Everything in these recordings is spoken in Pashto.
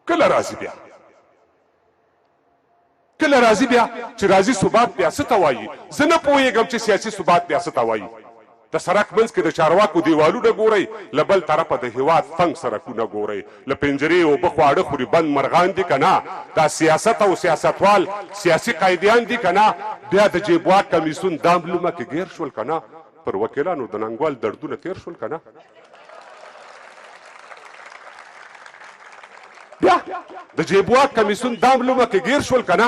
کله راځي بیا کله راځي بیا چې راځي ثبات بیا څه ته وایي زه نه پوهېږم چې سیاسي ثبات بیا څه ته وایي د سړک منځ کې د چارواکو دیوالونه ګورئ له بل طرفه د هېواد تنګ سړکونه ګورئ له پنجرې اوبه خواړه خوري بند مرغان دي که نه دا سیاست او سیاستوال سیاسي قایدیان دي که نه بیا د جیبواک کمیسون داملومه کې ګیر شول که نه پر وکیلانو د ننګوال دردونه تیر شول که نه بیا د جیبواک کمیسون داملومه کې ګیر شول که نه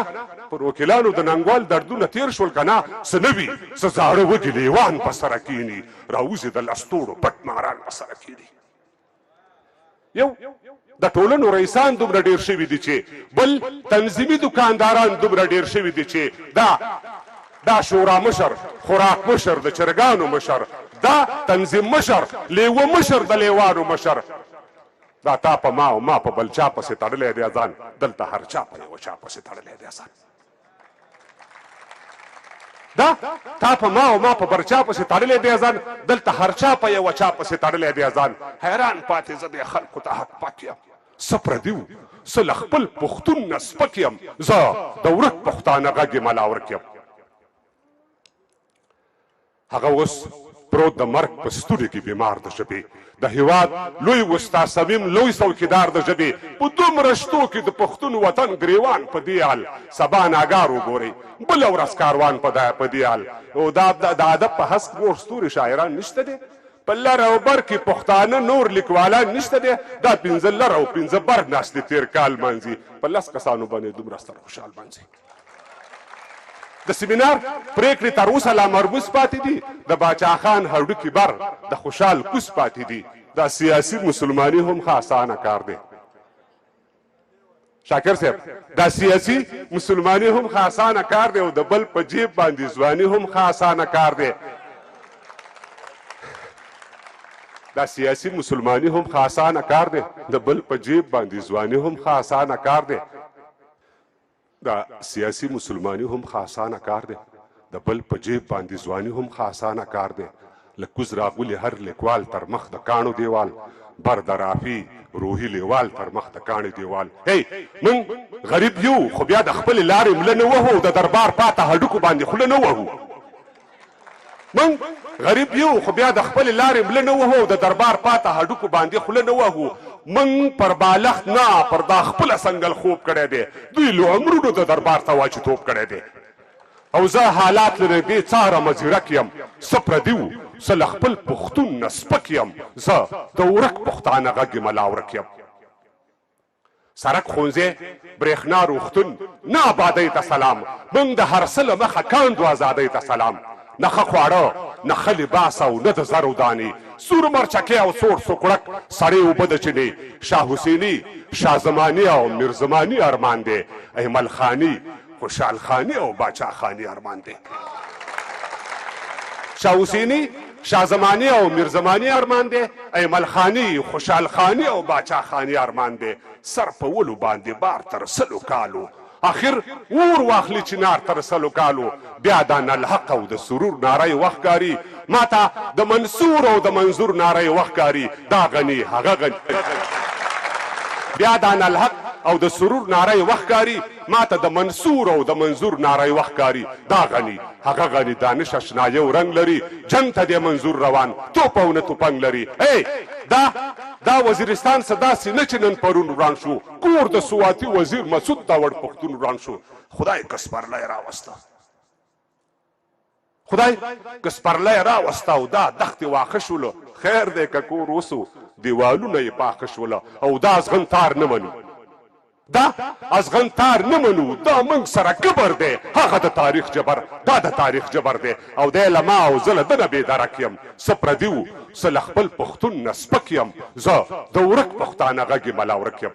پر وکیلانو د ننګوال دردونه تیر شول که نه څه نه وي څه زاړه وږي لیوان په سره کښېني راوځي د لستوړو پټ ماران په سره کښېني یو د ټولنو رئیسان دومره ډېر شوي دي چې بل تنظیمي دکانداران دومره ډېر شوي دي چې دا شورا مشر خوراک مشر د چرګانو مشر دا تنظیم مشر لیوه مشر د لیوانو مشر دا تا په ما او ما په بل چا پسې تړلی دی ځان دلته هر چا په یوه چا پسې تړلی دی ځان دا تا په ما او ما په بل چا پسې تړلی دی ځان دلته هر چا په یوه چا پسې تړلی دی ځان حیران پاتې زه دې خلکو ته حق پات یم څه پردي وو څه له خپل پښتون نه سپک یم زه د ورک پښتانه غږ یې ملا ورک یم هغه اوس پروت د مرګ په ستوري کې بیمار د ژبې د هېواد لوی وستا صمیم لوی څوکیدار د ژبې په دومره شتو کې د پښتون وطن ګریوان په دې حال سبا ناګار وګورئ بله ورځ کاروان په دې حال او د ادب په هسک نور ستوري شاعران نشته دی په لر او بر کې پښتانه نور لیکوالان نشته دی دا پنځه لر او پنځه بر ناست دی تېر کال منځي په لس کسانو باندې دومره ستر خوشحال منځي د سیمینار پریکړې تر اوسه لا مرموز پاتې دي د باچا خان هډوکي بر د خوشحال کوس پاتې دي دا سیاسي مسلماني هم ښه اسانه کار دی شاکر صاحب دا سیاسي مسلماني هم ښه اسانه کار دی او د بل په جیب باندې ځواني هم ښه اسانه کار دی دا سیاسي مسلماني هم ښه اسانه کار دی د بل په جیب باندې ځواني هم ښه اسانه کار دی دا سیاسي مسلماني هم ښه اسانه کار دی د بل په جیب باندې ځواني هم ښه اسانه کار دی له کوز راغولي هر لیکوال تر مخ د کاڼو دیوال بر د رافي روحي لیوال تر مخ د کاڼي دیوال هی موږ غریب یو خو بیا د خپلې لارې مله نه وهو د دربار پاته هډوکو باندې خوله نه وهو موږ غریب یو خو بیا د خپلې لارې مله نه وهو د دربار پاته هډوکو باندې خوله نه وهو موږ پر بالښت نه پر دا خپله سنګل خوب کړی دی دوی له عمرونو د دربار ته واچتوب کړی دی او زه حالات له دې څاره مځیرک یم څه پردي وو څه له خپل پښتون نه سپک یم زه د ورک پښتانه غږ ملا ورک یم سړک ښوونځی برېښنا روغتون نه آبادۍ ته سلام موږ د هر څه له مخه کاندو ازادۍ ته سلام نه ښه خواړه نه ښه لباس او نه د زرو دانې سور مرچکې او سوړ سوکړک سړې اوبه د چینې شاه حسیني شاه زماني او میر زماني ارمان دی ایمل خاني خوشحال خاني او باچا خاني ارمان دی شاه حسیني شاه زماني او میر زماني ارمان دی ایمل خاني خوشحال خاني او باچا خاني ارمان دی سر په ولو باندې بار تر سلو کالو آخر اور واخلی چنار تر سلو کالو بیا دا نالحق او د سرور ناری وخت کاری ماته د منصور او د منظور ناری وخت کاری دا غنی هغه غنی بیا دا نالحق او د سرور ناری وخت کاری ماته د منصور او د منظور ناری وخت کاری دا غنی هغه غنی دانش اشنایو رنگ لري جنگ ته د منظور روان توپ او نه توپنګ لري ای دا وزیرستان صدا سي نه چې نن پرون وران شو کور د سواتي وزیر مسعود داوړ پښتون وران شو خدای کسپرلی راوسته خدای کسپرلی راوسته او دا دښتې واښه شولو خیر دی که کور وسو دیوالونه یې پاخه شوله او دا ازغن تار نه منو دا ازغن تار نه منو دا موږ سره کبر دی هغه د تاریخ جبر دا د تاریخ جبر دی او دی له ما او زه له ده نه بېدرک یم څه پردي وو څه له خپل پښتون نه سپک یم زه د ورک پښتانه غږ یې ملا ورک یم